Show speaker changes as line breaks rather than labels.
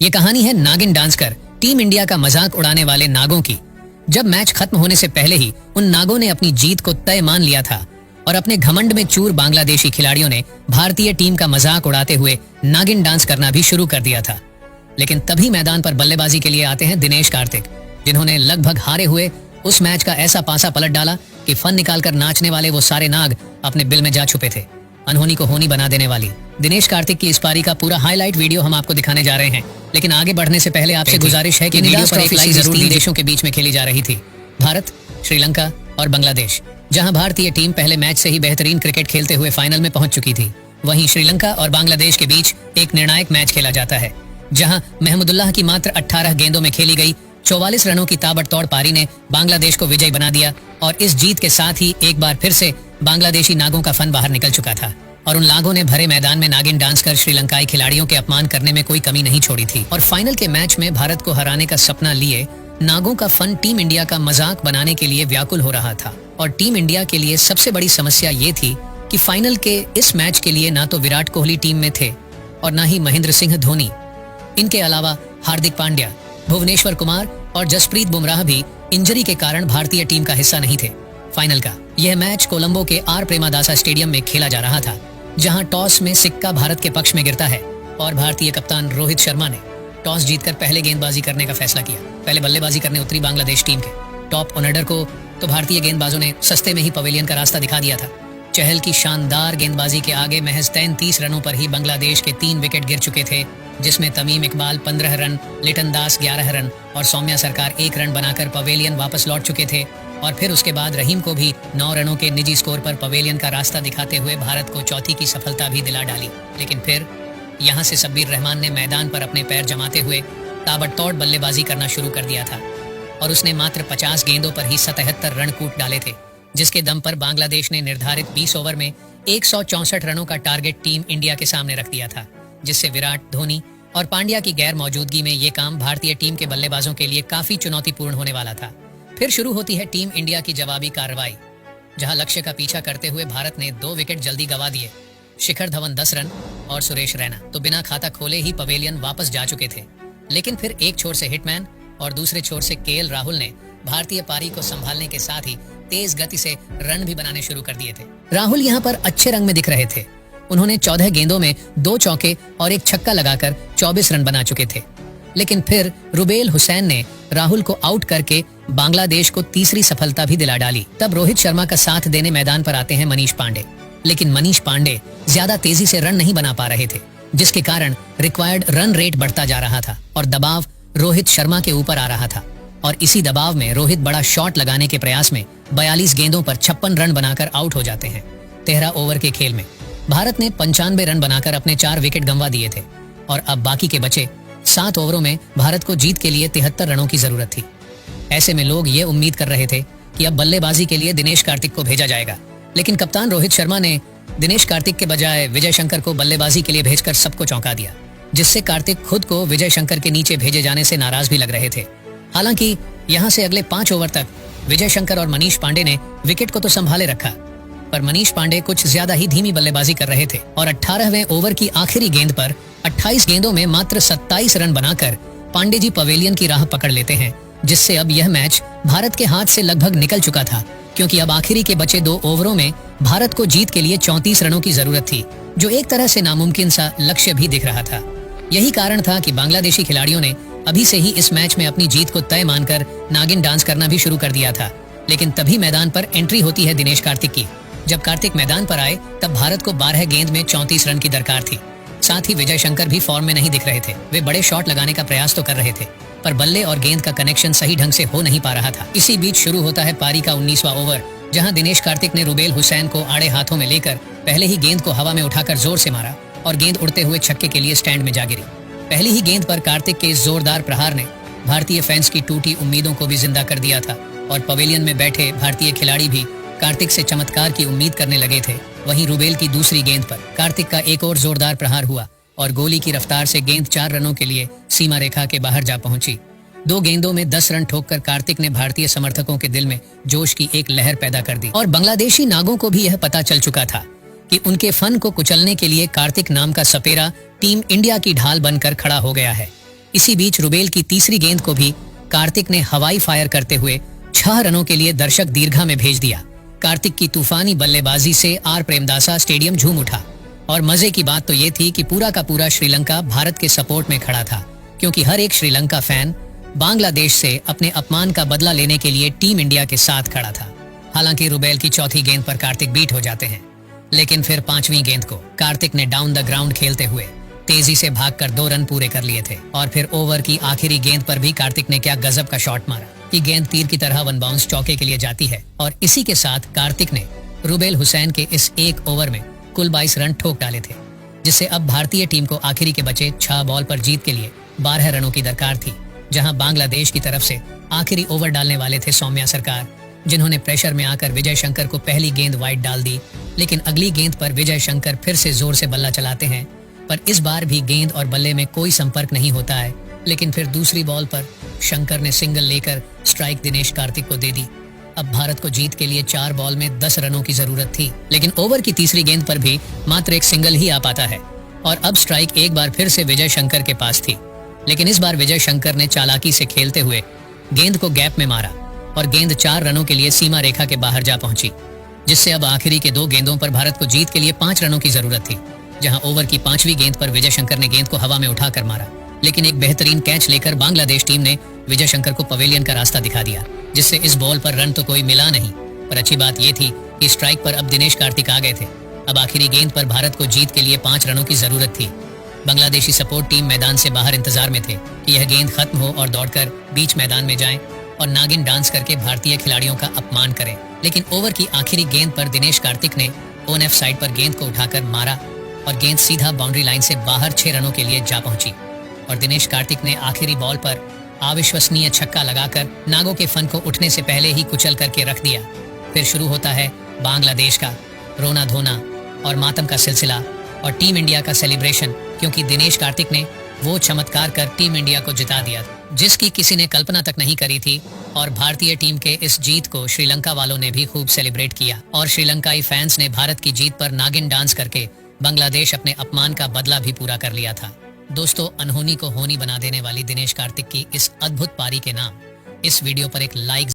ये कहानी है नागिन डांस कर टीम इंडिया का मजाक उड़ाने वाले नागों की। जब मैच खत्म होने से पहले ही उन नागों ने अपनी जीत को तय मान लिया था और अपने घमंड में चूर बांग्लादेशी खिलाड़ियों ने भारतीय टीम का मजाक उड़ाते हुए नागिन डांस करना भी शुरू कर दिया था। लेकिन तभी मैदान पर बल्लेबाजी के लिए आते हैं दिनेश कार्तिक, जिन्होंने लगभग हारे हुए उस मैच का ऐसा पासा पलट डाला कि फन निकालकर नाचने वाले वो सारे नाग अपने बिल में जा छुपे थे। अनहोनी को होनी बना देने वाली दिनेश कार्तिक की इस पारी का पूरा हाईलाइट वीडियो हम आपको दिखाने जा रहे हैं। लेकिन आगे बढ़ने से पहले आपसे गुजारिश है कि वीडियो पर एक लाइव जरूर 3 देशों के बीच में खेली जा रही थी, भारत, श्रीलंका और बांग्लादेश। जहां भारतीय टीम पहले मैच से ही बेहतरीन क्रिकेट खेलते हुए फाइनल में पहुंच चुकी थी, वहीं श्रीलंका और बांग्लादेश के बीच एक निर्णायक मैच खेला जाता है, जहां महमुदुल्लाह की मात्र 18 गेंदों में खेली गई 44 रनों की ताबड़तोड़ पारी ने बांग्लादेश को विजयी बना दिया। और इस जीत के साथ ही एक बार फिर से बांग्लादेशी नागों का फन बाहर निकल चुका था और उन नागों ने भरे मैदान में नागिन डांस कर श्रीलंकाई खिलाड़ियों के अपमान करने में कोई कमी नहीं छोड़ी थी। और फाइनल के मैच में भारत को हराने का सपना लिए नागों का फन टीम इंडिया का मजाक बनाने के लिए व्याकुल हो रहा था। और टीम इंडिया के लिए सबसे बड़ी समस्या ये थी कि फाइनल के इस मैच के लिए ना तो विराट कोहली टीम में थे और ना ही महेंद्र सिंह धोनी। इनके अलावा हार्दिक पांड्या, भुवनेश्वर कुमार और जसप्रीत बुमराह भी इंजरी के कारण भारतीय टीम का हिस्सा नहीं थे। फाइनल का यह मैच कोलंबो के आर प्रेमादासा स्टेडियम में खेला जा रहा था, जहां टॉस में सिक्का भारत के पक्ष में गिरता है और भारतीय कप्तान रोहित शर्मा ने टॉस जीतकर पहले गेंदबाजी करने का फैसला किया। पहले बल्लेबाजी करने उतरी बांग्लादेश टीम के टॉप ऑर्डर को तो भारतीय गेंदबाजों ने सस्ते में ही पवेलियन का रास्ता दिखा दिया था। चहल की शानदार गेंदबाजी के आगे महज 33 रनों पर ही बांग्लादेश के 3 विकेट गिर चुके थे, जिसमें तमीम इकबाल 15 रन, लिटन दास 11 रन और सौम्या सरकार 1 रन बनाकर पवेलियन वापस लौट चुके थे। और फिर उसके बाद रहीम को भी 9 रनों के निजी स्कोर पर पवेलियन का रास्ता दिखाते हुए भारत को चौथी की सफलता भी दिला डाली। लेकिन फिर यहाँ से शब्बीर रहमान ने मैदान पर अपने पैर जमाते हुए ताबड़तोड़ बल्लेबाजी करना शुरू कर दिया था और उसने मात्र 50 गेंदों पर ही 77 रन कूट डाले थे, जिसके दम पर बांग्लादेश ने निर्धारित 20 ओवर में 164 रनों का टारगेट टीम इंडिया के सामने रख दिया था, जिससे विराट, धोनी और पांड्या की गैर मौजूदगी में ये काम भारतीय टीम के बल्लेबाजों के लिए काफी चुनौतीपूर्ण होने वाला था। फिर शुरू होती है टीम इंडिया की जवाबी कार्रवाई, जहां लक्ष्य का पीछा करते हुए भारत ने 2 विकेट जल्दी गंवा दिए। शिखर धवन 10 रन और सुरेश रैना तो बिना खाता खोले ही पवेलियन वापस जा चुके थे। लेकिन फिर एक छोर से हिटमैन और दूसरे छोर से केएल राहुल ने भारतीय पारी को संभालने के साथ ही तेज गति से रन भी बनाने शुरू कर दिए थे। राहुल यहाँ पर अच्छे रंग में दिख रहे थे। उन्होंने 14 गेंदों में 2 चौके और 1 छक्का लगाकर 24 रन बना चुके थे। लेकिन फिर रुबेल हुसैन ने राहुल को आउट करके बांग्लादेश को तीसरी सफलता भी दिला डाली। तब रोहित शर्मा का साथ देने मैदान पर आते हैं मनीष पांडे। लेकिन मनीष पांडे ज्यादा तेजी से रन नहीं बना पा रहे थे, जिसके कारण रिक्वायर्ड रन रेट बढ़ता जा रहा था और दबाव रोहित शर्मा के ऊपर आ रहा था। और इसी दबाव में रोहित बड़ा शॉट लगाने के प्रयास में 42 गेंदों पर 56 रन बनाकर आउट हो जाते हैं। 13 ओवर के खेल में भारत ने 95 रन बनाकर अपने 4 विकेट गंवा दिए थे और अब बाकी के बचे 7 ओवरों में भारत को जीत के लिए 73 रनों की जरूरत थी। ऐसे में लोग ये उम्मीद कर रहे थे कि अब बल्लेबाजी के लिए दिनेश कार्तिक को भेजा जाएगा, लेकिन कप्तान रोहित शर्मा ने दिनेश कार्तिक के बजाय विजय शंकर को बल्लेबाजी के लिए भेजकर सबको चौंका दिया, जिससे कार्तिक खुद को विजय शंकर के नीचे भेजे जाने से नाराज भी लग रहे थे। हालांकि यहाँ से अगले 5 ओवर तक विजय शंकर और मनीष पांडे ने विकेट को तो संभाले रखा, पर मनीष पांडे कुछ ज्यादा ही धीमी बल्लेबाजी कर रहे थे और 18वें ओवर की आखिरी गेंद पर 28 गेंदों में मात्र 27 रन बनाकर पांडे जी पवेलियन की राह पकड़ लेते हैं, जिससे अब यह मैच भारत के हाथ से लगभग निकल चुका था, क्योंकि अब आखिरी के बचे 2 ओवरों में भारत को जीत के लिए 34 रनों की जरूरत थी, जो एक तरह से नामुमकिन सा लक्ष्य भी दिख रहा था। यही कारण था कि बांग्लादेशी खिलाड़ियों ने अभी से ही इस मैच में अपनी जीत को तय मानकर नागिन डांस करना भी शुरू कर दिया था। लेकिन तभी मैदान पर एंट्री होती है दिनेश कार्तिक की। जब कार्तिक मैदान पर आए तब भारत को 12 गेंद में 34 रन की दरकार थी। साथ ही विजय शंकर भी फॉर्म में नहीं दिख रहे थे। वे बड़े शॉट लगाने का प्रयास तो कर रहे थे, पर बल्ले और गेंद का कनेक्शन सही ढंग से हो नहीं पा रहा था। इसी बीच शुरू होता है पारी का 19वां ओवर, जहां दिनेश कार्तिक ने रुबेल हुसैन को आड़े हाथों में लेकर पहले ही गेंद को हवा में उठाकर जोर से मारा और गेंद उड़ते हुए छक्के के लिए स्टैंड में जा गिरी। पहली ही गेंद पर कार्तिक के इस जोरदार प्रहार ने भारतीय फैंस की टूटी उम्मीदों को भी जिंदा कर दिया था और पवेलियन में बैठे भारतीय खिलाड़ी भी कार्तिक से चमत्कार की उम्मीद करने लगे थे। वहीं रुबेल की दूसरी गेंद पर कार्तिक का एक और जोरदार प्रहार हुआ और गोली की रफ्तार से गेंद 4 रनों के लिए सीमा रेखा के बाहर जा पहुंची। 2 गेंदों में 10 रन ठोककर कार्तिक ने भारतीय समर्थकों के दिल में जोश की एक लहर पैदा कर दी और बांग्लादेशी नागों को भी यह पता चल चुका था कि उनके फन को कुचलने के लिए कार्तिक नाम का सपेरा टीम इंडिया की ढाल बनकर खड़ा हो गया है। इसी बीच रुबेल की तीसरी गेंद को भी कार्तिक ने हवाई फायर करते हुए 6 रनों के लिए दर्शक दीर्घा में भेज दिया। कार्तिक की तूफानी बल्लेबाजी से आर प्रेमदासा स्टेडियम झूम उठा और मजे की बात तो ये थी कि पूरा का पूरा श्रीलंका भारत के सपोर्ट में खड़ा था, क्योंकि हर एक श्रीलंका फैन बांग्लादेश से अपने अपमान का बदला लेने के लिए टीम इंडिया के साथ खड़ा था। हालांकि रुबेल की चौथी गेंद पर कार्तिक बीट हो जाते हैं, लेकिन फिर 5वीं गेंद को कार्तिक ने डाउन द ग्राउंड खेलते हुए तेजी से भागकर 2 रन पूरे कर लिए थे। और फिर ओवर की आखिरी गेंद पर भी कार्तिक ने क्या गजब का शॉट मारा कि गेंद तीर की तरह वन बाउंस चौके के लिए जाती है। और इसी के साथ कार्तिक ने रुबेल हुसैन के इस एक ओवर में कुल 22 रन ठोक डाले थे, जिससे अब भारतीय टीम को आखिरी के बचे 6 बॉल पर जीत के लिए 12 रनों की दरकार थी। जहां बांग्लादेश की तरफ से आखिरी ओवर डालने वाले थे सौम्या सरकार, जिन्होंने प्रेशर में आकर विजय शंकर को पहली गेंद वाइड डाल दी। लेकिन अगली गेंद पर विजय शंकर फिर से जोर से बल्ला चलाते हैं, पर इस बार भी गेंद और बल्ले में कोई संपर्क नहीं होता है। लेकिन फिर दूसरी बॉल पर शंकर ने सिंगल लेकर स्ट्राइक दिनेश कार्तिक को दे दी। अब भारत को जीत के लिए 4 बॉल में 10 रनों की जरूरत थी, लेकिन ओवर की तीसरी गेंद पर भी मात्र एक सिंगल ही आ पाता है और अब स्ट्राइक एक बार फिर से विजय शंकर के पास थी। लेकिन इस बार विजय शंकर ने चालाकी से खेलते हुए गेंद को गैप में मारा और गेंद 4 रनों के लिए सीमा रेखा के बाहर जा पहुंची, जिससे अब आखिरी के 2 गेंदों पर भारत को जीत के लिए 5 रनों की जरूरत थी। जहां ओवर की 5वीं गेंद पर विजय शंकर ने गेंद को हवा में उठाकर मारा, लेकिन एक बेहतरीन कैच लेकर बांग्लादेश टीम ने विजय शंकर को पवेलियन का रास्ता दिखा दिया, जिससे इस बॉल पर रन तो कोई मिला नहीं। पर अच्छी बात यह थी कि स्ट्राइक पर अब दिनेश कार्तिक आ गए थे। अब आखिरी गेंद पर भारत को जीत के लिए 5 रनों की जरूरत थी। बांग्लादेशी सपोर्ट टीम मैदान से बाहर इंतजार में थे कि यह गेंद खत्म हो और दौड़कर बीच मैदान में जाएं और नागिन डांस करके भारतीय खिलाड़ियों का अपमान करें। लेकिन ओवर की आखिरी गेंद पर दिनेश कार्तिक ने ऑन एफ साइड पर गेंद को उठाकर मारा और गेंद सीधा बाउंड्री लाइन से बाहर 6 रनों के लिए जा पहुंची। और दिनेश कार्तिक ने आखिरी बॉल पर अविश्वसनीय छक्का लगाकर नागों के फन को उठने से पहले ही कुचल करके रख दिया। फिर शुरू होता है बांग्लादेश का रोना धोना और मातम का सिलसिला और टीम इंडिया का सेलिब्रेशन, क्योंकि दिनेश कार्तिक ने वो चमत्कार कर टीम इंडिया को जिता दिया जिसकी किसी ने कल्पना तक नहीं करी थी। और भारतीय टीम के इस जीत को श्रीलंका वालों ने भी खूब सेलिब्रेट किया और श्रीलंकाई फैंस ने भारत की जीत पर नागिन डांस करके बांग्लादेश अपने अपमान का बदला भी पूरा कर लिया था। दोस्तों, अनहोनी को होनी बना देने वाली दिनेश कार्तिक की इस अद्भुत पारी के नाम इस वीडियो पर एक लाइक